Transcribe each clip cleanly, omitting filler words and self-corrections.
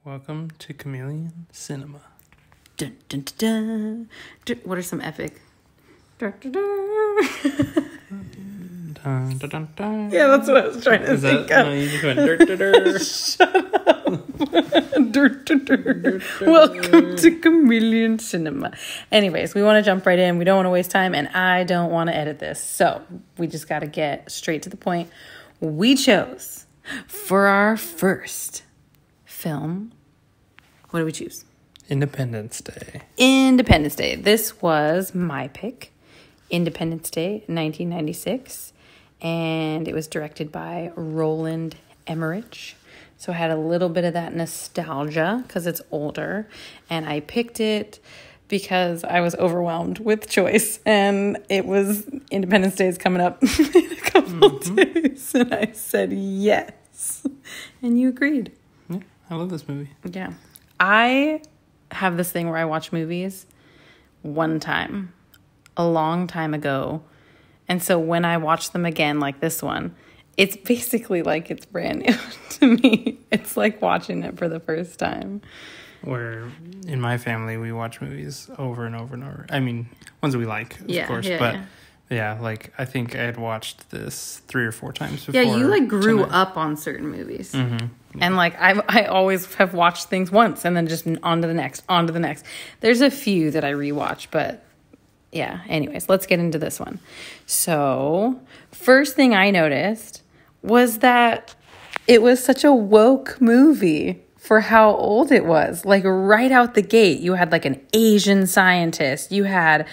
Welcome to Chameleon Cinema. Dun, dun, dun, dun. What are some epic? Dun, dun, dun. Dun, dun, dun, dun. Yeah, that's what I was trying to think of. No, you just went dirt, dirt, dirt. Shut up. Dirt, dirt, dirt. Welcome to Chameleon Cinema. Anyways, we want to jump right in. We don't want to waste time, and I don't want to edit this. So we just got to get straight to the point. We chose for our first film. What did we choose? Independence Day. Independence Day. This was my pick. Independence Day, 1996. And it was directed by Roland Emmerich. So I had a little bit of that nostalgia because it's older. And I picked it because I was overwhelmed with choice. And it was Independence Day is coming up in a couple days. And I said yes. And you agreed. Yeah, I love this movie. Yeah. I have this thing where I watch movies one time, a long time ago. And so when I watch them again, like this one, it's basically like it's brand new to me. It's like watching it for the first time. Where in my family, we watch movies over and over and over. I mean, ones we like, of course. But yeah, like I think I had watched this 3 or 4 times before. Yeah, you like grew up on certain movies. Mm-hmm. And like I always have watched things once and then just on to the next, on to the next. There's a few that I rewatch, but yeah. Anyways, let's get into this one. So first thing I noticed was that it was such a woke movie for how old it was. Like right out the gate, you had like an Asian scientist. You had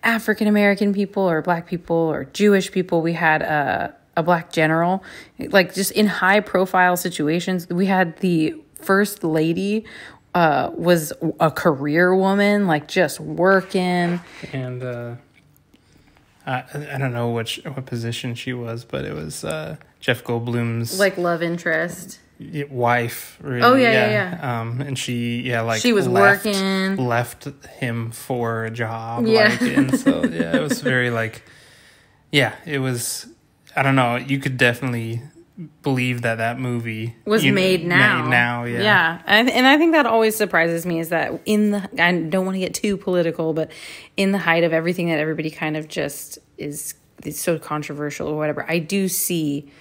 African American people or black people or Jewish people. We had a black general, like just in high profile situations. We had the first lady was a career woman, like just working. And I don't know what position she was, but it was Jeff Goldblum's like love interest. Wife, really. Oh yeah. And she was working, left him for a job. Yeah. And so it was very it was. I don't know. You could definitely believe that movie was made now. Yeah. And I think that always surprises me is that I don't want to get too political, but in the height of everything that everybody kind of just is so controversial or whatever, I do see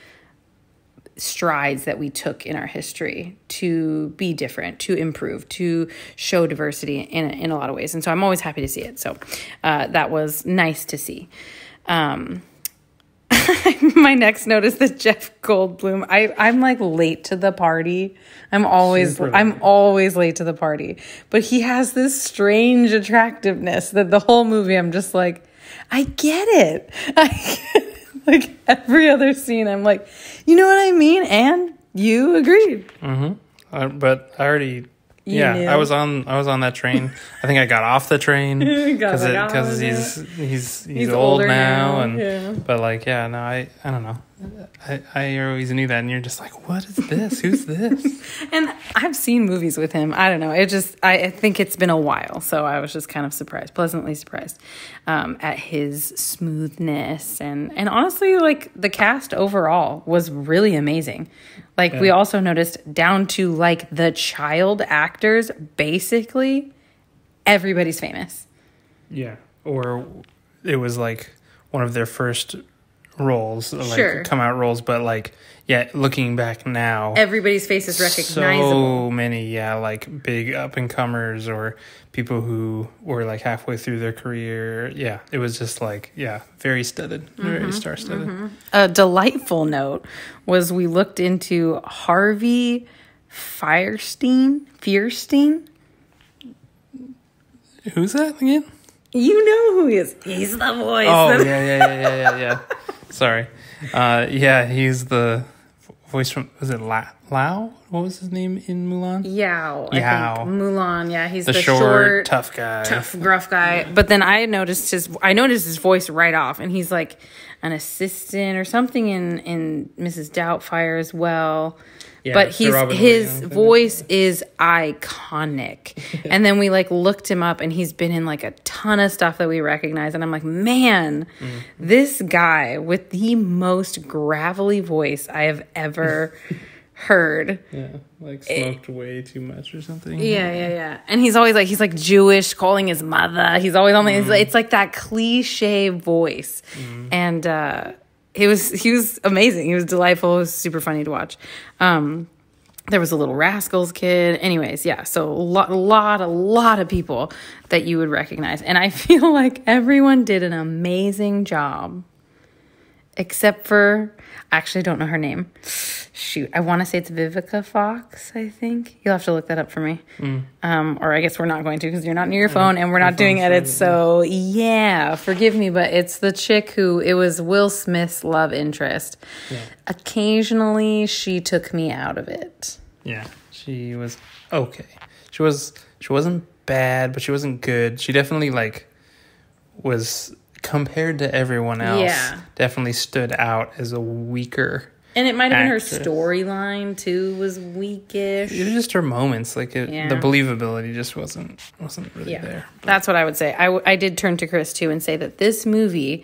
strides that we took in our history to be different, to improve, to show diversity in a lot of ways. And so I'm always happy to see it. So that was nice to see. My next note is that Jeff Goldblum, I'm like late to the party. I'm always late to the party. But he has this strange attractiveness that the whole movie I'm just like, I get it. Like every other scene, I'm like, you know what I mean? And you agreed. Mm-hmm. But I already... knew. I was on that train. I think I got off the train because he's old now, but I don't know. I always knew that, and you're just like, what is this? Who's this? And I've seen movies with him. I don't know. I think it's been a while, so I was just kind of pleasantly surprised at his smoothness, and honestly, like the cast overall was really amazing. Like we also noticed down to like the child actors, basically everybody's famous. Yeah, or it was like one of their first roles, like come out roles, but like looking back now, everybody's face is recognizable. So many, like big up and comers or people who were like halfway through their career. Yeah, it was just like very studded, very star studded. Mm-hmm. A delightful note was we looked into Harvey Fierstein. Who's that again? You know who he is. He's the voice. Oh, yeah. Sorry. He's the voice from, was it Lao? What was his name in Mulan? Yao. I think Mulan, yeah. He's the short, tough guy. Tough, gruff guy. But then I noticed his voice right off, and he's like an assistant or something in Mrs. Doubtfire as well. Yeah, but his voice is iconic. And then we like looked him up, and he's been in like a ton of stuff that we recognize. And I'm like, man, this guy with the most gravelly voice I have ever heard. Yeah, like smoked way too much or something. Yeah. And he's always like, he's like Jewish, calling his mother. He's always on the, it's like that cliche voice. And he was amazing. He was delightful. It was super funny to watch. There was a Little Rascals kid. Anyways, yeah. So a lot of people that you would recognize. And I feel like everyone did an amazing job. Except for, I actually don't know her name. Shoot, I want to say it's Vivica Fox, I think. You'll have to look that up for me. Or I guess we're not going to because you're not near your phone and we're not doing edits. So, yeah, forgive me, but it's the chick it was Will Smith's love interest. Yeah. Occasionally, she took me out of it. Yeah, she was okay. She wasn't bad, but she wasn't good. She definitely, was... compared to everyone else, definitely stood out as a weaker. And it might have been her storyline too was weakish. It was just her moments, the believability just wasn't really there. That's what I would say. I did turn to Chris too and say that this movie,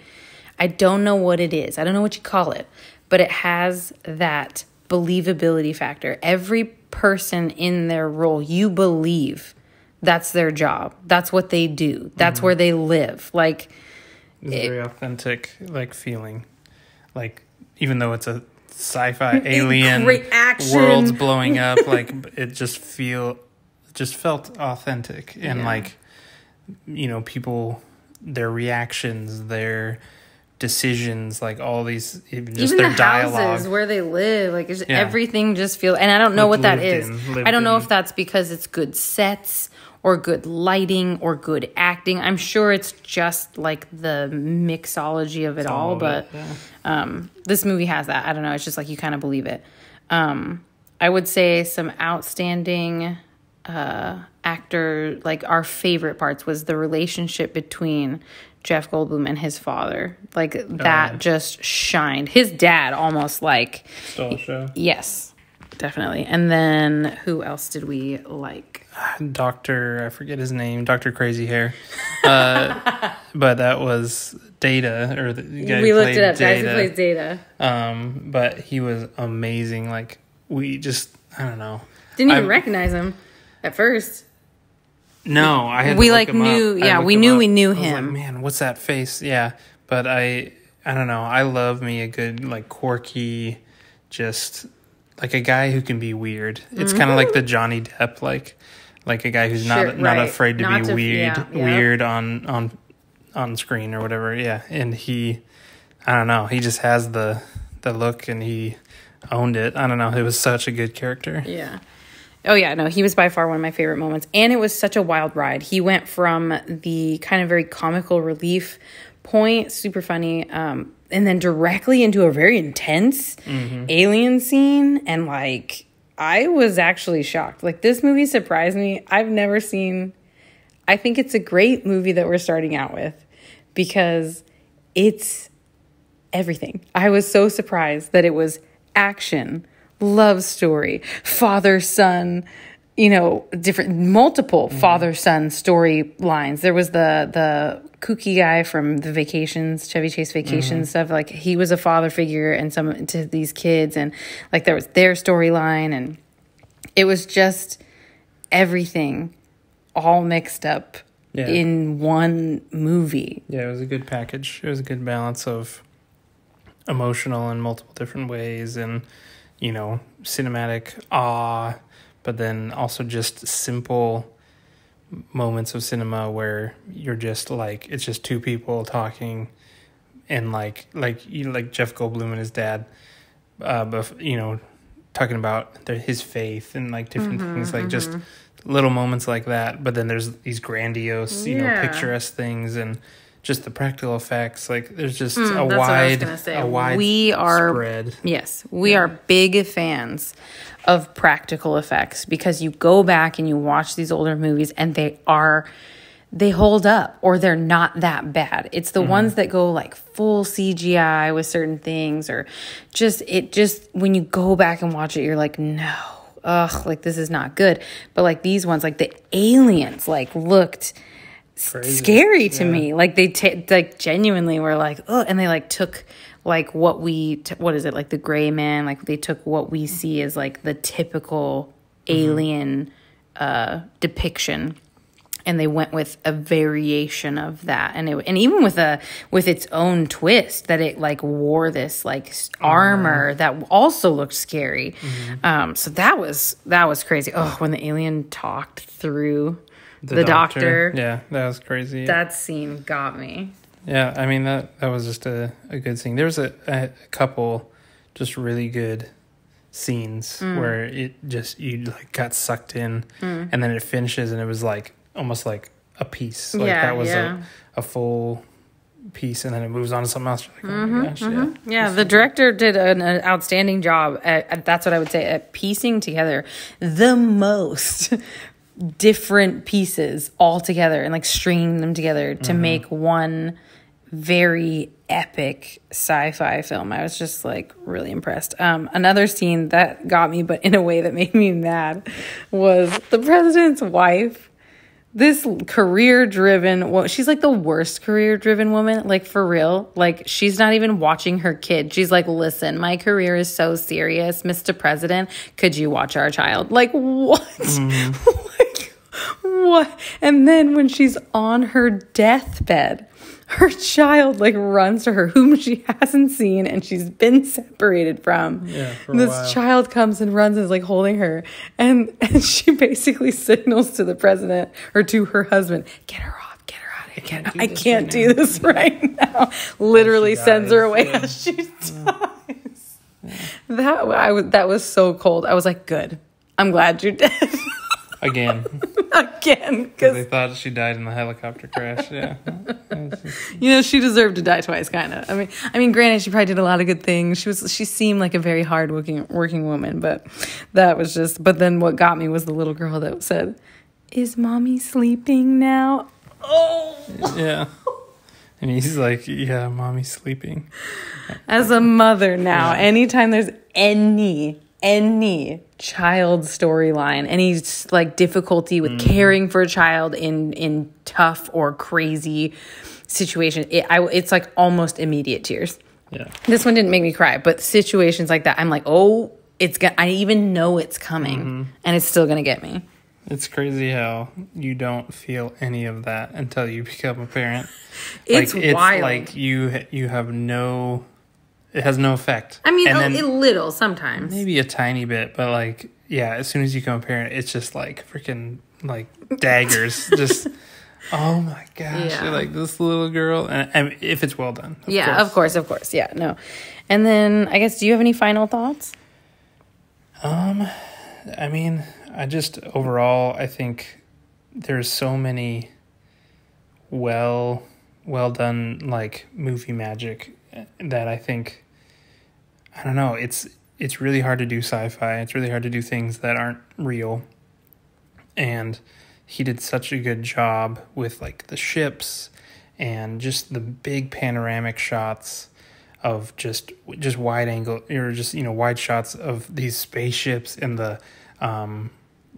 I don't know what it is. I don't know what you call it, but it has that believability factor. Every person in their role, you believe that's their job. That's what they do. That's where they live. It's a very authentic, feeling. Even though it's a sci-fi alien, world's blowing up, it just felt authentic. And, people, their reactions, their decisions, all these, even their dialogue. Houses where they live, everything just feels, and I don't know what that is. I don't know if that's because it's good sets or good lighting, or good acting. I'm sure it's just the mixology of it all, but this movie has that. I don't know. It's just you kind of believe it. I would say some outstanding actor, our favorite parts was the relationship between Jeff Goldblum and his father. Just shined. His dad almost stole the show. Yes, definitely. And then who else did we like? I forget his name, Dr. Crazy Hair. But that was Data, or the guy we who looked played it up, Data. guys who plays Data. But he was amazing. I don't know. Didn't even recognize him at first. No, I had we to look him knew, up. yeah, we knew him. I was man, what's that face? Yeah, but I don't know. I love me a good quirky, just a guy who can be weird. It's kind of like the Johnny Depp, like a guy who's not afraid to be weird on screen or whatever. Yeah, and I don't know. He just has the look, and he owned it. I don't know. It was such a good character. Yeah. Oh, yeah, no, he was by far one of my favorite moments. And it was such a wild ride. He went from the kind of very comical relief point, super funny, and then directly into a very intense alien scene. And, I was actually shocked. This movie surprised me. I've never seen... I think it's a great movie that we're starting out with because it's everything. I was so surprised that it was action, love story, father-son, multiple father-son storylines. There was the kooky guy from the Vacations, Chevy Chase Vacations stuff. He was a father figure and to these kids, and there was their storyline, and it was just everything all mixed up in one movie. Yeah, it was a good package. It was a good balance of emotional in multiple different ways, and cinematic awe, but then also just simple moments of cinema where you're just it's just two people talking, and like Jeff Goldblum and his dad, talking about his faith and different things, just little moments like that. But then there's these grandiose, picturesque things, and just the practical effects. There's just a wide spread. Yes, we are big fans of practical effects because you go back and you watch these older movies and they hold up, or they're not that bad. It's the ones that go full CGI with certain things, or just when you go back and watch it, you're no. Ugh, this is not good. But these ones, the aliens, looked crazy. Scary to me. They genuinely were oh, and they took like what is it, like the gray man, like they took what we see as like the typical alien depiction, and they went with a variation of that, and even with its own twist, that it like wore this like armor that also looked scary. So that was crazy. Oh, when the alien talked through the doctor. Yeah, that was crazy. That scene got me. Yeah, I mean that was just a good scene. There was a couple just really good scenes where it just, you like got sucked in, and then it finishes and it was like almost like a piece. Like that was a full piece, and then it moves on to something else. You're like, oh my gosh, yeah. The director did an outstanding job at, that's what I would say, at piecing together the most different pieces all together and like stringing them together to make one very epic sci-fi film. I was just like really impressed. Another scene that got me, but in a way that made me mad, was the president's wife. This career-driven, well, she's like the worst career-driven woman, like for real. Like she's not even watching her kid. She's like, listen, my career is so serious, Mr. President. Could you watch our child? Like what? Like what? And then when she's on her deathbed, her child like runs to her, whom she hasn't seen and she's been separated from. Yeah, and this child comes and runs and is like holding her, and she basically signals to the president or to her husband, get her off, get her out of here. I can't do this right now. Literally sends her away as she dies. That was so cold. I was like, good. I'm glad you're dead. Again, because they thought she died in the helicopter crash. Yeah, you know, she deserved to die twice, kind of. I mean, granted, she probably did a lot of good things. She seemed like a very hard working woman, but that was just. But then what got me was the little girl that said, "Is mommy sleeping now?" Oh, yeah. And he's like, "Yeah, mommy's sleeping." As a mother now, anytime there's any child storyline, any like difficulty with caring for a child in tough or crazy situation, it's like almost immediate tears. Yeah, this one didn't make me cry, but situations like that, I'm like, oh, I even know it's coming, and it's still gonna get me. It's crazy how you don't feel any of that until you become a parent. It's wild. Like you have no. It has no effect. I mean, a little sometimes. Maybe a tiny bit, but like, yeah, as soon as you become a parent, it's just like freaking like daggers. Just, oh my gosh. Yeah. You're like this little girl. And if it's well done. Of course. Yeah, no. And then, I guess, do you have any final thoughts? I mean, overall, I think there's so many well done, like, movie magic that I think, I don't know, it's really hard to do sci-fi. It's really hard to do things that aren't real. And he did such a good job with like the ships and just the big panoramic shots of just wide angle, or just, you know, wide shots of these spaceships and the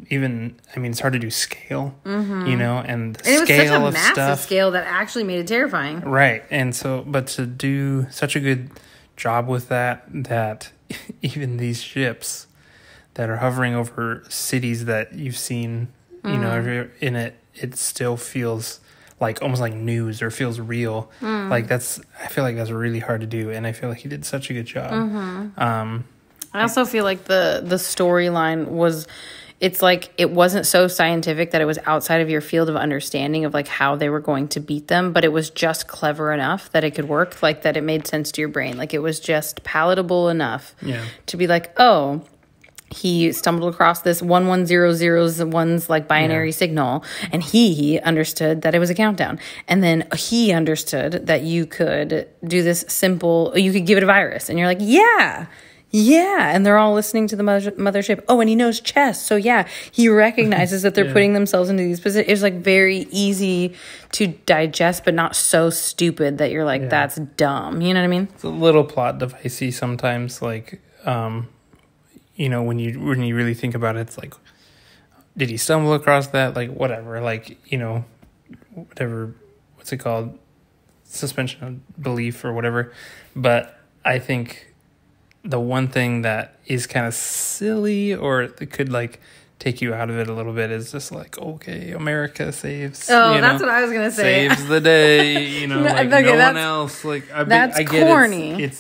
even, I mean, it's hard to do scale, you know, and the scale of stuff. It was such a massive scale that actually made it terrifying. Right. And so, but to do such a good job with that even these ships that are hovering over cities that you've seen, you know, if you're in it, it still feels like almost like news, or feels real. Like I feel like that's really hard to do. And I feel like he did such a good job. I also feel like the storyline was, it's like it wasn't so scientific that it was outside of your field of understanding of like how they were going to beat them, but it was just clever enough that it could work, like that it made sense to your brain. Like it was just palatable enough to be like, oh, he stumbled across this 1100's like binary signal, and he understood that it was a countdown. And then he understood that you could do this simple, you could give it a virus, and you're like, yeah, and they're all listening to the mothership. Oh, and he knows chess. So yeah, he recognizes that they're putting themselves into these positions. It's like very easy to digest, but not so stupid that you're like, that's dumb. You know what I mean? It's a little plot devicey sometimes. Like, you know, when you really think about it, it's like, did he stumble across that? Like, whatever. Like, you know, whatever. What's it called? Suspension of belief or whatever. But I think the one thing that is kind of silly or it could like take you out of it a little bit is just like, okay, America saves. Oh, that's what I was gonna say. Saves the day. You know, like okay, no one else. Like I get corny. It's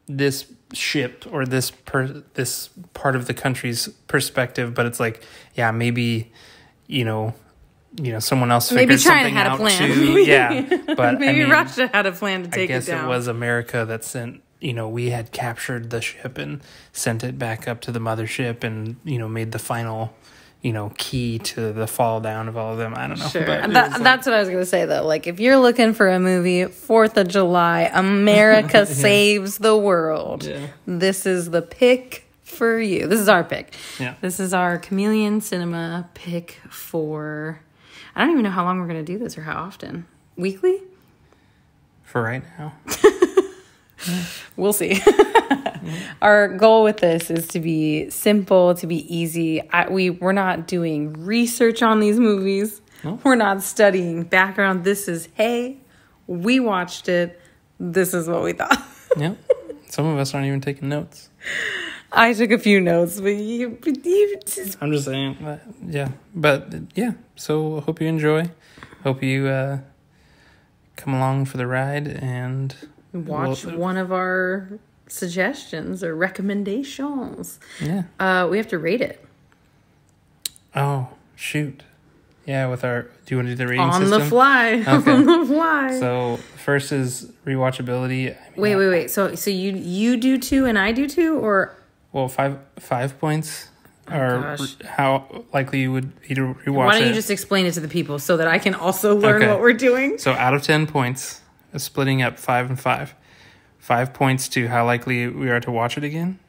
this ship or this part of the country's perspective, but it's like, yeah, maybe someone else figured something out too. Yeah, but maybe Russia had a plan to take it down. I guess it was America that sent. We had captured the ship and sent it back up to the mothership and, made the final, key to the fall down of all of them. I don't know. Sure. But that's what I was going to say, though. Like, if you're looking for a movie, 4th of July, America saves the world. Yeah. This is the pick for you. This is our pick. Yeah. This is our Chameleon Cinema pick for... I don't even know how long we're going to do this or how often. Weekly? For right now. We'll see. Our goal with this is to be simple, to be easy. We're not doing research on these movies. No. We're not studying background. This is, hey, we watched it. This is what we thought. Yep. Some of us aren't even taking notes. I took a few notes, but you just... I'm just saying, But so hope you enjoy. Hope you come along for the ride and... watch one of our suggestions or recommendations. Yeah. We have to rate it. Oh, shoot. Yeah, with our... Do you want to do the rating system? On the fly. Okay. On the fly. So, first is rewatchability. Wait. So you do 2 and I do 2? Or... Well, 5 points are how likely you would be to rewatch it. Why don't you just explain it to the people so that I can also learn what we're doing? So, out of 10 points... splitting up 5 and 5. 5 points to how likely we are to watch it again.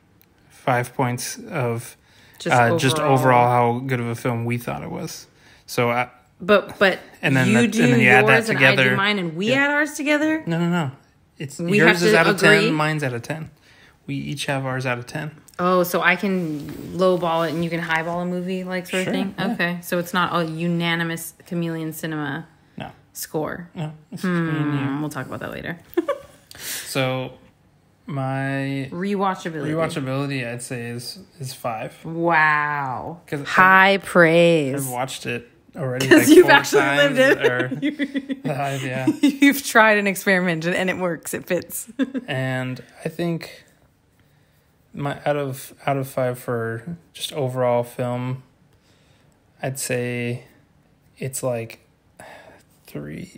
5 points of just overall how good of a film we thought it was. So, but and then you do yours and I do mine, and we add ours together. No. Yours is out of 10. Mine's out of 10. We each have ours out of 10. Oh, so I can lowball it and you can highball a movie, like sort of thing. Yeah. Okay, so it's not a unanimous Chameleon Cinema. Score. No. We'll talk about that later. So, my rewatchability, I'd say is 5. Wow. High praise. I've watched it already. Because you've actually lived it. Yeah. You've tried an experiment and it works. It fits. And I think my out of 5 for just overall film, I'd say it's like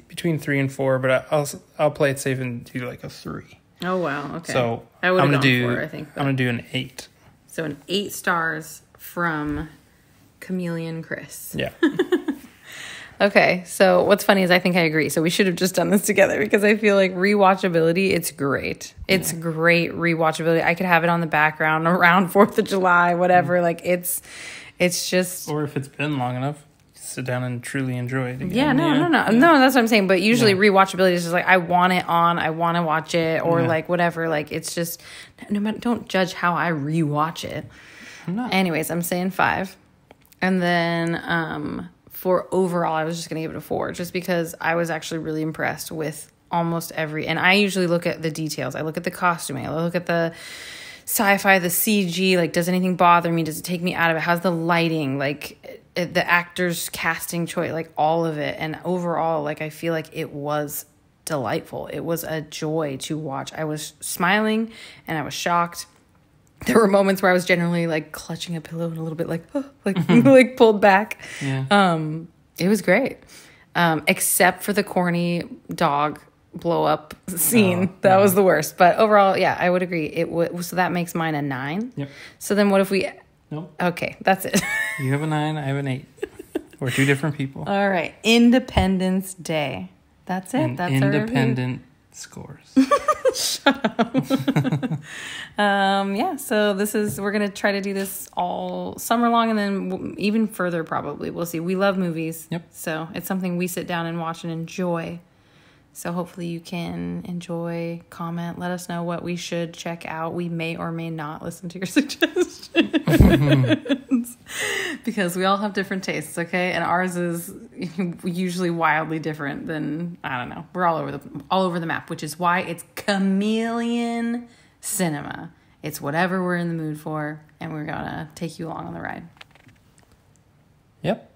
between 3 and 4, but I'll play it safe and do like a 3. Oh wow, okay. So I would have gone 4, I think. I'm gonna do an 8. So an 8 stars from Chameleon Chris. Yeah. Okay, so what's funny is I think I agree. So we should have just done this together because I feel like rewatchability, it's great. It's great rewatchability. I could have it on the background around 4th of July, whatever. Like it's just... Or if it's been long enough, sit down and truly enjoy it again. Yeah, no, that's what I'm saying. But usually rewatchability is just like, I want it on, I want to watch it, or like whatever. Like it's just, no matter, don't judge how I rewatch it. I'm not. Anyways, I'm saying 5. And then for overall, I was just going to give it a 4, just because I was actually really impressed with almost every, and I usually look at the details. I look at the costuming. I look at the sci-fi, the CG, like, does anything bother me? Does it take me out of it? How's the lighting? Like, the actors' casting choice, like, all of it. And overall, like, I feel like it was delightful. It was a joy to watch. I was smiling and I was shocked. There were moments where I was generally like clutching a pillow and a little bit like, oh, like pulled back. Yeah. It was great. Except for the corny dog blow up scene. That was the worst. But overall, yeah, I would agree. So that makes mine a 9. Yep. So then what if we... Nope. Okay, that's it. You have a 9, I have an 8. We're 2 different people. All right. Independence Day. That's it. That's independent scores. Shut up. Yeah, so we're going to try to do this all summer long, and then even further probably. We'll see. We love movies. Yep. So it's something we sit down and watch and enjoy. So hopefully you can enjoy, comment, let us know what we should check out. We may or may not listen to your suggestions. Because we all have different tastes, okay? And ours is usually wildly different than, I don't know. We're all over the map, which is why it's Chameleon Cinema. It's whatever we're in the mood for, and we're gonna take you along on the ride. Yep.